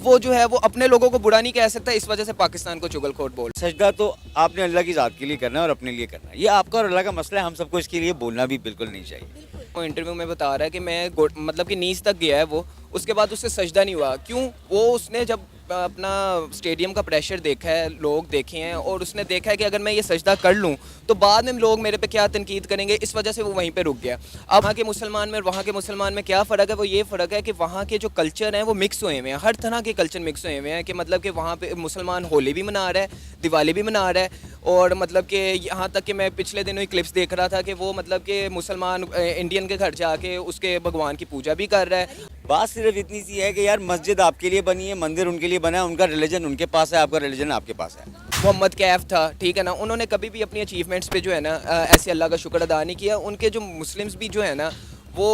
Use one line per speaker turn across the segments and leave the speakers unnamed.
वो जो है वो अपने लोगों को बुरा नहीं कह सकता, इस वजह से पाकिस्तान को चुगलखोर बोल।
सजदा तो आपने अल्लाह की ज़ात के लिए करना है और अपने लिए करना है, ये आपका और अल्लाह का मसला है। हम सबको इसके लिए बोलना भी बिल्कुल नहीं चाहिए।
वो इंटरव्यू में बता रहा है कि मैं मतलब कि नीज तक गया है वो, उसके बाद उससे सजदा नहीं हुआ। क्यों? वो उसने जब अपना स्टेडियम का प्रेशर देखा है, लोग देखे हैं, और उसने देखा है कि अगर मैं ये सजदा कर लूँ तो बाद में लोग मेरे पे क्या तनकीद करेंगे, इस वजह से वो वहीं पे रुक गया। अब वहाँ के मुसलमान में और वहाँ के मुसलमान में क्या फ़र्क है? वो ये फ़र्क है कि वहाँ के जो कल्चर हैं वो मिक्स हुए हुए हैं, हर तरह के कल्चर मिक्स हुए हुए हैं। कि मतलब कि वहाँ पे मुसलमान होली भी मना रहा है, दिवाली भी मना रहा है, और मतलब कि यहाँ तक कि मैं पिछले दिनों ही क्लिप्स देख रहा था कि वो मतलब कि मुसलमान इंडियन के घर जाके उसके भगवान की पूजा भी कर रहा है।
बात सिर्फ इतनी सी है कि यार मस्जिद आपके लिए बनी है, मंदिर उनके लिए बना है, उनका रिलीजन उनके पास है, आपका रिलीजन आपके पास है।
मोहम्मद कैफ था, ठीक है ना, उन्होंने कभी भी अपनी अचीवमेंट्स पे जो है ना ऐसे अल्लाह का शुक्र अदा नहीं किया। उनके जो मुस्लिम्स भी जो है ना वो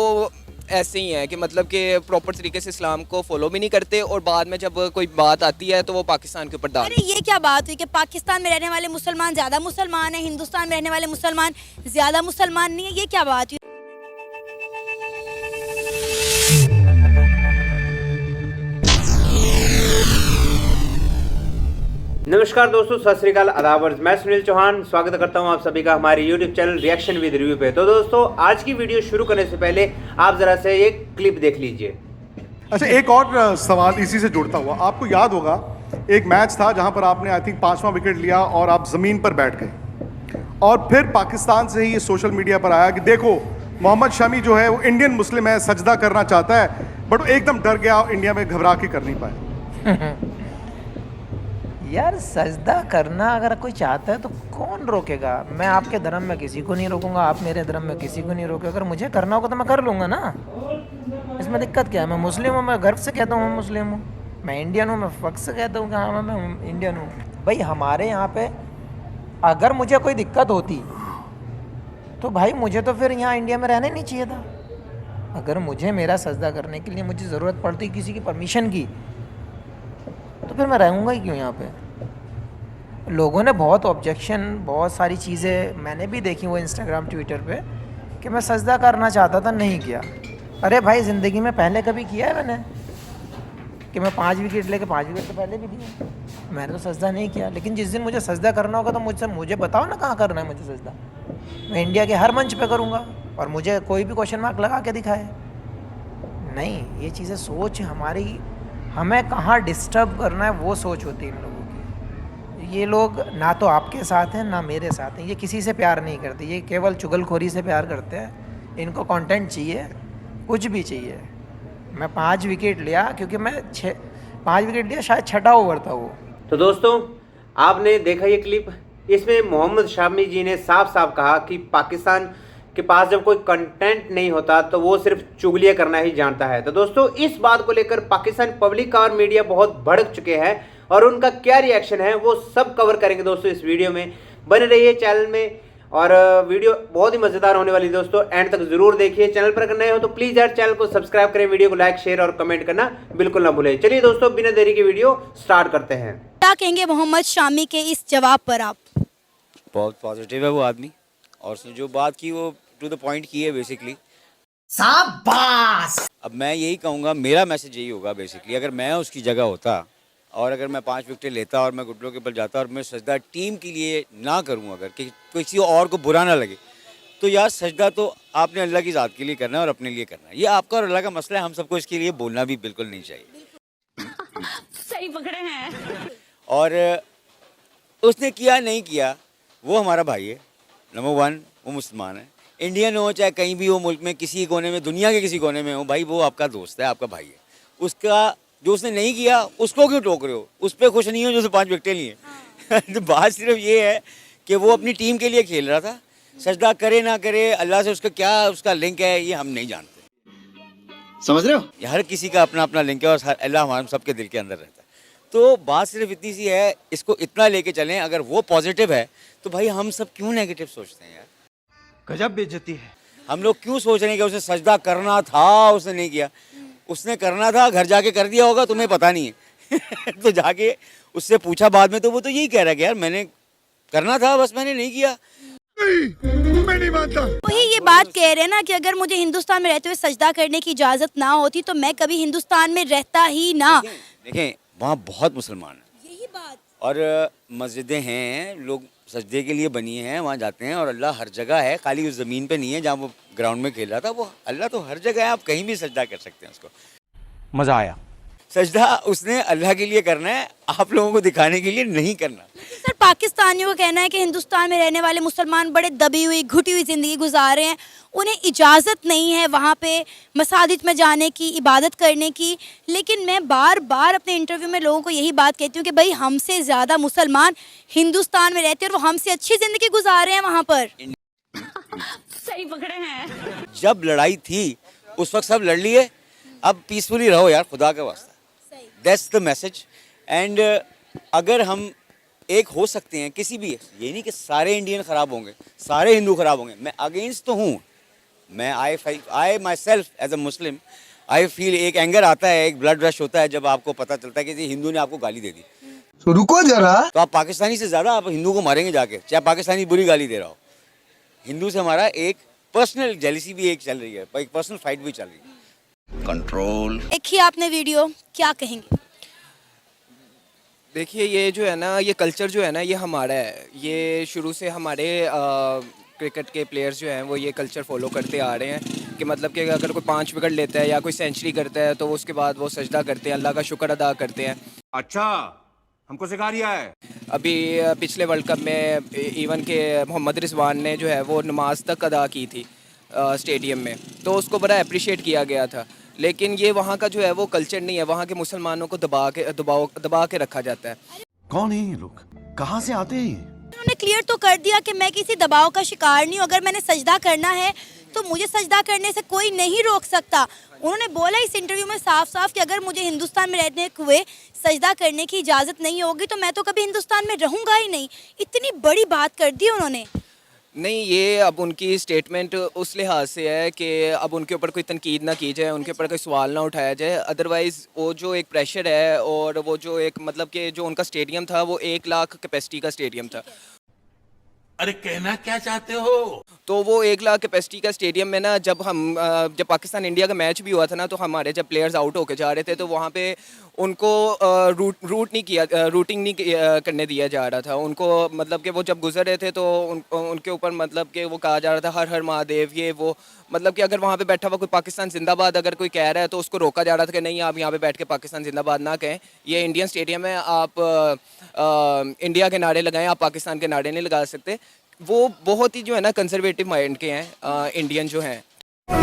ऐसे ही हैं कि मतलब कि प्रॉपर तरीके से इस्लाम को फॉलो भी नहीं करते, और बाद में जब कोई बात आती है तो वो पाकिस्तान के ऊपर डाल।
अरे ये क्या बात हुई कि पाकिस्तान में रहने वाले मुसलमान ज़्यादा मुसलमान हैं, हिंदुस्तान में रहने वाले मुसलमान ज़्यादा मुसलमान नहीं है, ये क्या बात हुई?
नमस्कार दोस्तों, सत श्री अकाल, आदाब, मैं सुनील चौहान स्वागत करता हूं आप सभी का हमारे YouTube channel reaction with review पे। तो दोस्तों, आज की वीडियो शुरू करने से पहले आप जरा से एक क्लिप देख लीजिए।
अच्छा, एक और सवाल इसी से जुड़ता हुआ, आपको याद होगा एक मैच था जहां पर आपने आई थिंक 5वां विकेट लिया और आप ज़मीन पर बैठ गए, और फिर पाकिस्तान से ही ये सोशल मीडिया पर आया कि देखो मोहम्मद शमी जो है वो इंडियन मुस्लिम है, सजदा करना चाहता है, बट वो एकदम डर गया और इंडिया में घबरा के कर नहीं पाया।
यार सजदा करना अगर कोई चाहता है तो कौन रोकेगा? मैं आपके धर्म में किसी को नहीं रोकूंगा, आप मेरे धर्म में किसी को नहीं रोके। अगर मुझे करना होगा तो मैं कर लूँगा ना, इसमें दिक्कत क्या है? मैं मुस्लिम हूँ, मैं गर्व से कहता हूँ मैं मुस्लिम हूँ। मैं इंडियन हूँ, मैं फ़ख्र से कहता हूँ कि हाँ मैं इंडियन हूँ। भाई हमारे यहाँ पे अगर मुझे कोई दिक्कत होती तो भाई मुझे तो फिर यहाँ इंडिया में रहना ही नहीं चाहिए था। अगर मुझे मेरा सजदा करने के लिए मुझे ज़रूरत पड़ती किसी की परमिशन की तो फिर मैं रहूँगा ही क्यों यहाँ पे? लोगों ने बहुत ऑब्जेक्शन, बहुत सारी चीज़ें मैंने भी देखी वो इंस्टाग्राम ट्विटर पे कि मैं सजदा करना चाहता था, नहीं किया। अरे भाई ज़िंदगी में पहले कभी किया है मैंने कि मैं 5 विकेट लेके 5 विकेट तो पहले भी दिए, मैंने तो सजदा नहीं किया। लेकिन जिस दिन मुझे सजदा करना होगा तो मुझे बताओ ना कहाँ करना है मुझे सजदा। मैं इंडिया के हर मंच पे करूँगा और मुझे कोई भी क्वेश्चन मार्क लगा के दिखाए। नहीं, ये चीज़ें सोच हमारी, हमें कहाँ डिस्टर्ब करना है वो सोच होती है इन लोगों की। ये लोग ना तो आपके साथ हैं ना मेरे साथ हैं, ये किसी से प्यार नहीं करते, ये केवल चुगलखोरी से प्यार करते हैं। इनको कंटेंट चाहिए, कुछ भी चाहिए। मैं 5 विकेट लिया क्योंकि मैं 5 विकेट लिया, शायद 6ठा ओवर था वो।
तो दोस्तों, आपने देखा ये क्लिप, इसमें मोहम्मद शामी जी ने साफ साफ कहा कि पाकिस्तान के पास जब कोई कंटेंट नहीं होता तो वो सिर्फ चुगलियां करना ही जानता है। तो दोस्तों, इस बात को लेकर पाकिस्तान पब्लिक और मीडिया बहुत भड़क चुके हैं, और उनका क्या रिएक्शन है वो सब कवर करेंगे दोस्तों इस वीडियो में। बने रहिए चैनल में, और वीडियो बहुत ही मजेदार होने वाली है दोस्तों, एंड तक जरूर देखिए। चैनल पर अगर नए हो तो प्लीज यार चैनल को सब्सक्राइब करें, वीडियो को लाइक, शेयर और कमेंट करना बिल्कुल ना भूलें। चलिए दोस्तों, बिना देरी की वीडियो स्टार्ट करते हैं।
क्या कहेंगे मोहम्मद शामी के इस जवाब पर आप?
बहुत पॉजिटिव है वो आदमी, और उसने जो बात की वो टू द पॉइंट की है बेसिकली।
शाबाश!
अब मैं यही कहूँगा, मेरा मैसेज यही होगा बेसिकली, अगर मैं उसकी जगह होता और अगर मैं 5 विकेट लेता और मैं घुटनों के बल जाता और मैं सजदा टीम के लिए ना करूँ, अगर कि किसी और को बुरा ना लगे, तो यार सजदा तो आपने अल्लाह की ज़ात के लिए करना है और अपने लिए करना है, ये आपका और अल्लाह का मसला है। हम सबको इसके लिए बोलना भी बिल्कुल नहीं चाहिए।
सही पकड़े हैं।
और उसने किया नहीं किया, वो हमारा भाई है, नंबर 1 वो मुसलमान है, इंडियन हो चाहे कहीं भी हो, मुल्क में किसी कोने में, दुनिया के किसी कोने में हो, भाई वो आपका दोस्त है, आपका भाई है। उसका जो उसने नहीं किया उसको क्यों टोक रहे हो? उस पर खुश नहीं हो जो उसने 5 विकेटें लिए। तो बात सिर्फ ये है कि वो अपनी टीम के लिए खेल रहा था। सजदा करे ना करे, अल्लाह से उसका क्या उसका लिंक है ये हम नहीं जानते, समझ रहे हो? हर किसी का अपना अपना लिंक है और अल्लाह हमारे सबके दिल के अंदर रहता है। तो बात सिर्फ इतनी सी है, इसको इतना लेके चलें, अगर वो पॉजिटिव है तो भाई हम सब क्यों नेगेटिव सोचते हैं यार? गजब बेइज्जती है। हम लोग क्यों सोच रहे हैं कि उसे सजदा करना था, उसने नहीं किया। उसने करना था, घर जाके कर दिया होगा, तुम्हें पता नहीं है। तो जाके उससे पूछा बाद में तो वो तो यही कह रहा है कि यार मैंने करना था, बस मैंने नहीं किया।
मैं नहीं मानता।
वही ये बात कह रहे हैं ना कि अगर मुझे हिंदुस्तान में रहते हुए सजदा करने की इजाज़त ना होती तो मैं कभी हिंदुस्तान में रहता ही ना।
देखें, वहाँ बहुत मुसलमान हैं
यही बात।
और मस्जिदें हैं, लोग सजदे के लिए बनी हैं, वहाँ जाते हैं और अल्लाह हर जगह है, खाली उस ज़मीन पे नहीं है जहाँ वो ग्राउंड में खेल रहा था, वो अल्लाह तो हर जगह है, आप कहीं भी सजदा कर सकते हैं उसको।
मजा आया।
सजदा उसने अल्लाह के लिए करना है, आप लोगों को दिखाने के लिए नहीं करना।
सर पाकिस्तानियों का कहना है कि हिंदुस्तान में रहने वाले मुसलमान बड़े दबी हुई घुटी हुई ज़िंदगी गुजार रहे हैं, उन्हें इजाज़त नहीं है वहाँ पे मसाजिद में जाने की, इबादत करने की। लेकिन मैं बार बार अपने इंटरव्यू में लोगों को यही बात कहती हूँ कि भाई हमसे ज़्यादा मुसलमान हिंदुस्तान में रहते हैं और वो हमसे अच्छी ज़िंदगी गुजार रहे हैं वहाँ पर।
सही पकड़े हैं।
जब लड़ाई थी उस वक्त सब लड़ लिए, अब पीसफुली रहो यार, खुदा का वास्ता। That's the message. एंड अगर हम एक हो सकते हैं किसी भी, ये नहीं कि सारे इंडियन ख़राब होंगे, सारे हिंदू ख़राब होंगे, मैं अगेंस्ट तो हूँ। मैं I myself as a Muslim I feel, एक एंगर आता है, एक ब्लड रश होता है जब आपको पता चलता है कि हिंदू ने आपको गाली दे दी।
तो रुको जरा।
तो आप पाकिस्तानी से ज़्यादा आप हिंदू को मारेंगे जाके, चाहे पाकिस्तानी बुरी गाली दे रहा हो। हिंदू से हमारा एक पर्सनल जेलिसी भी एक चल रही है, एक पर्सनल फाइट भी चल रही है।
कंट्रोल।
देखिए आपने वीडियो, क्या कहेंगे?
देखिए ये जो है ना, ये कल्चर जो है ना, ये हमारा है। ये शुरू से हमारे क्रिकेट के प्लेयर्स जो हैं वो ये कल्चर फॉलो करते आ रहे हैं कि मतलब कि अगर कोई 5 विकेट लेता है या कोई सेंचुरी करता है तो उसके बाद वो सजदा करते हैं, अल्लाह का शुक्र अदा करते हैं।
अच्छा, हमको सिखा रिया है।
अभी पिछले वर्ल्ड कप में इवन के मोहम्मद रिजवान ने जो है वो नमाज तक अदा की थी स्टेडियम में, तो उसको बड़ा अप्रिशिएट किया गया था। लेकिन ये वहाँ का जो है वो कल्चर नहीं है, वहाँ के मुसलमानों को दबा के रखा जाता है।
कौन है ये लोग, कहाँ से आते हैं ये?
उन्होंने क्लियर तो कर दिया कि मैं किसी दबाव का शिकार नहीं हूँ, अगर मैंने सजदा करना है तो मुझे सजदा करने से कोई नहीं रोक सकता। उन्होंने बोला इस इंटरव्यू में साफ साफ कि अगर मुझे हिंदुस्तान में रहने हुए सजदा करने की इजाज़त नहीं होगी तो मैं तो कभी हिंदुस्तान में रहूँगा ही नहीं। इतनी बड़ी बात कर दी उन्होंने।
नहीं, ये अब उनकी स्टेटमेंट उस लिहाज से है कि अब उनके ऊपर कोई तनकीद ना की जाए, उनके ऊपर कोई सवाल ना उठाया जाए। अदरवाइज़ वो जो एक प्रेशर है और वो जो एक मतलब कि जो उनका स्टेडियम था वो 1 लाख कैपेसिटी का स्टेडियम था।
अरे कहना क्या चाहते हो?
तो वो 1 लाख कैपेसिटी का स्टेडियम में ना जब पाकिस्तान इंडिया का मैच भी हुआ था ना, तो हमारे जब प्लेयर्स आउट होके जा रहे थे तो वहाँ पे उनको रूटिंग नहीं करने दिया जा रहा था उनको। मतलब कि वो जब गुजर रहे थे तो उनके ऊपर मतलब कि वो कहा जा रहा था हर हर महादेव, ये वो। मतलब कि अगर वहाँ पे बैठा हुआ कोई पाकिस्तान जिंदाबाद अगर कोई कह रहा है तो उसको रोका जा रहा था कि नहीं, आप यहाँ पे बैठ के पाकिस्तान जिंदाबाद ना कहें, ये इंडियन स्टेडियम है, आप इंडिया के नारे लगाएं, आप पाकिस्तान के नारे नहीं लगा सकते। वो बहुत ही जो है ना कंजर्वेटिव माइंड के हैं इंडियन जो हैं।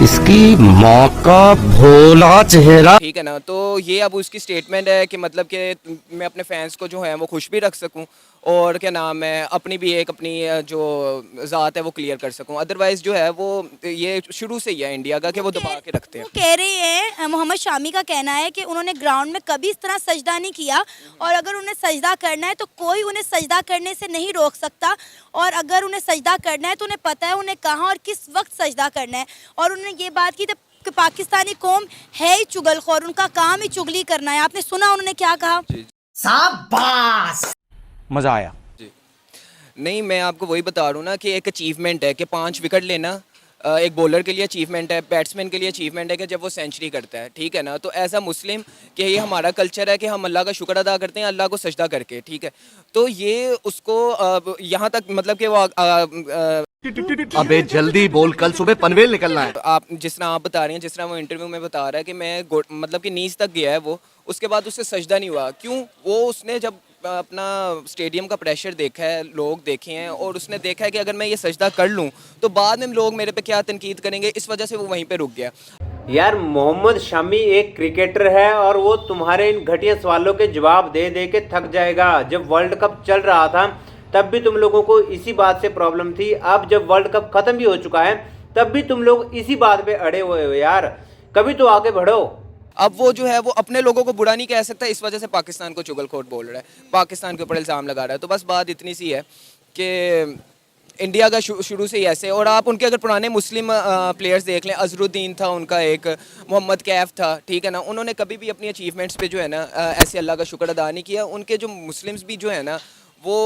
इसकी माँ का भोला चेहरा।
ठीक है ना, तो ये अब उसकी स्टेटमेंट है कि मतलब कि मैं अपने फैंस को जो है वो खुश भी रख सकूं और क्या नाम है अपनी भी एक अपनी जो ज़ात है वो क्लियर कर सकूं। अदरवाइज़ जो है वो ये शुरू से ही है इंडिया का कि वो दबा के रखते हैं।
वो कह रहे हैं, मोहम्मद शामी का कहना है कि उन्होंने ग्राउंड में कभी इस तरह सजदा नहीं किया और अगर उन्हें सजदा करना है तो कोई उन्हें सजदा करने से नहीं रोक सकता, और अगर उन्हें सजदा करना है तो उन्हें पता है उन्हें कहाँ और किस वक्त सजदा करना है। और उन्होंने ये बात की कि पाकिस्तानी कौम है ही चुगलखोर, उनका काम ही चुगली करना है। आपने सुना उन्होंने क्या कहा?
शाबाश।
मजा आया।
नहीं, मैं आपको वही बता रहा हूँ ना कि एक अचीवमेंट है कि 5 विकेट लेना एक बॉलर के लिए अचीवमेंट है, बैट्समैन के लिए अचीवमेंट है कि जब वो सेंचुरी करता है। ठीक है ना, तो एज अ मुस्लिम कि ये हमारा कल्चर है कि हम अल्लाह का शुक्र अदा करते हैं अल्लाह को सजदा करके। ठीक है, तो ये उसको यहाँ तक मतलब कि वो
अबे जल्दी बोल, कल सुबह पनवेल निकलना है।
आप जिस तरह आप बता रही हैं, जिस तरह वो इंटरव्यू में बता रहा है कि मैं मतलब कि नीज तक गया है वो, उसके बाद उससे सजदा नहीं हुआ। क्यों? वो उसने जब अपना स्टेडियम का प्रेशर देखा है, लोग देखे हैं और उसने देखा है कि अगर मैं ये सजदा कर लूँ तो बाद में लोग मेरे पे क्या तनकीद करेंगे, इस वजह से वो वहीं पे रुक गया।
यार मोहम्मद शामी एक क्रिकेटर है और वो तुम्हारे इन घटिया सवालों के जवाब दे दे के थक जाएगा। जब वर्ल्ड कप चल रहा था तब भी तुम लोगों को इसी बात से प्रॉब्लम थी, अब जब वर्ल्ड कप खत्म भी हो चुका है तब भी तुम लोग इसी बात पे अड़े हुए हो। यार कभी तो आगे बढ़ो।
अब वो जो है वो अपने लोगों को बुरा नहीं कह सकता, इस वजह से पाकिस्तान को चुगलखोर बोल रहा है, पाकिस्तान के ऊपर इल्ज़ाम लगा रहा है। तो बस बात इतनी सी है कि इंडिया का शुरू से ही ऐसे। और आप उनके अगर पुराने मुस्लिम प्लेयर्स देख लें, अजरुद्दीन था उनका एक, मोहम्मद कैफ था, ठीक है ना, उन्होंने कभी भी अपनी अचीवमेंट्स पे जो है ना ऐसे अल्लाह का शुक्र अदा नहीं किया। उनके जो मुस्लिम्स भी जो है ना वो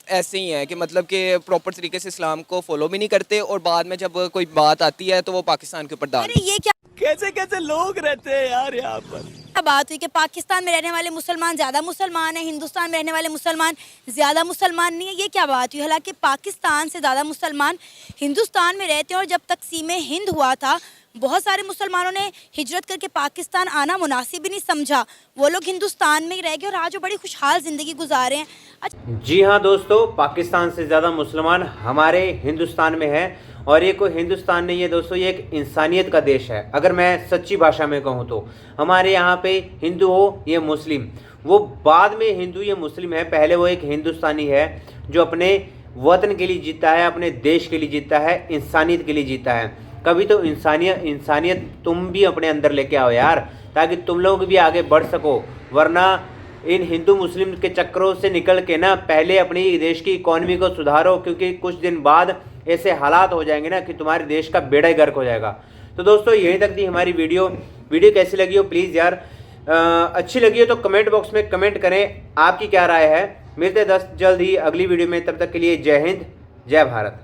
ऐसे ही हैं कि मतलब कि प्रॉपर तरीके से इस्लाम को फॉलो भी नहीं करते और बाद में जब कोई बात आती है तो वो पाकिस्तान के ऊपर डाल।
अरे ये क्या
कैसे कैसे लोग रहते हैं यार यहाँ पर।
क्या बात हुई कि पाकिस्तान में रहने वाले मुसलमान ज़्यादा मुसलमान हैं, हिंदुस्तान में रहने वाले मुसलमान ज़्यादा मुसलमान नहीं है, ये क्या बात हुई? हालांकि पाकिस्तान से ज़्यादा मुसलमान हिंदुस्तान में रहते हैं, और जब तक़सीम हिंद हुआ था बहुत सारे मुसलमानों ने हिजरत करके पाकिस्तान आना मुनासिब ही नहीं समझा, वो लोग हिंदुस्तान में ही रह गए और आज वो बड़ी खुशहाल ज़िंदगी गुजार रहे हैं।
जी हाँ दोस्तों, पाकिस्तान से ज़्यादा मुसलमान हमारे हिंदुस्तान में है, और ये कोई हिंदुस्तान नहीं है दोस्तों, ये एक इंसानियत का देश है। अगर मैं सच्ची भाषा में कहूँ तो हमारे यहाँ पे हिंदू हो या मुस्लिम, वो बाद में हिंदू या मुस्लिम है, पहले वो एक हिंदुस्तानी है जो अपने वतन के लिए जीता है, अपने देश के लिए जीता है, इंसानियत के लिए जीता है। कभी तो इंसानियत तुम भी अपने अंदर लेके आओ यार, ताकि तुम लोग भी आगे बढ़ सको, वरना इन हिंदू मुस्लिम के चक्करों से निकल के ना पहले अपनी देश की इकॉनमी को सुधारो, क्योंकि कुछ दिन बाद ऐसे हालात हो जाएंगे ना कि तुम्हारे देश का बेड़ा ही गर्क हो जाएगा। तो दोस्तों यहीं तक थी हमारी वीडियो कैसी लगी हो प्लीज़ यार, अच्छी लगी हो तो कमेंट बॉक्स में कमेंट करें आपकी क्या राय है। मिलते हैं जल्द ही अगली वीडियो में, तब तक के लिए जय हिंद जय भारत।